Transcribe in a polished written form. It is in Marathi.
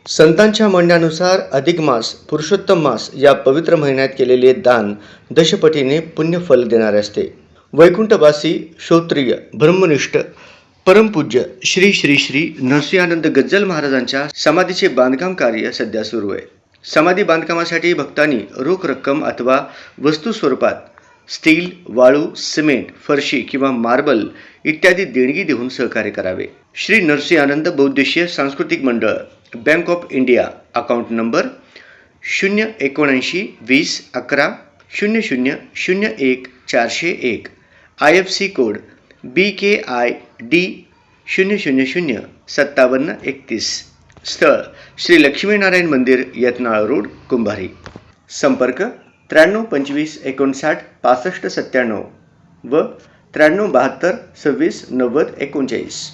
संतांच्या म्हणण्यानुसार अधिक मास पुरुषोत्तम मास या पवित्र महिन्यात केलेले दान दशपटीने पुण्यफल देणारे असते. वैकुंठवासी श्रोत्रिय ब्रह्मनिष्ठ परमपूज्य श्री श्री श्री नरसिंहानंद गज्जल महाराजांच्या समाधीचे बांधकाम कार्य सध्या सुरू आहे. समाधी बांधकामासाठी भक्तांनी रोख रक्कम अथवा वस्तू स्वरूपात स्टील, वाळू, सिमेंट, फरशी किंवा मार्बल इत्यादी देणगी देऊन सहकार्य करावे. श्री नरसिंहानंद बौद्धिशीय सांस्कृतिक मंडळ, bank of India, account number 07920110001, IFC code BKID 0005731. स्थळ श्री लक्ष्मीनारायण मंदिर, यत्नाळ रोड, कुंभारी. संपर्क 9325596597 व 9372269039.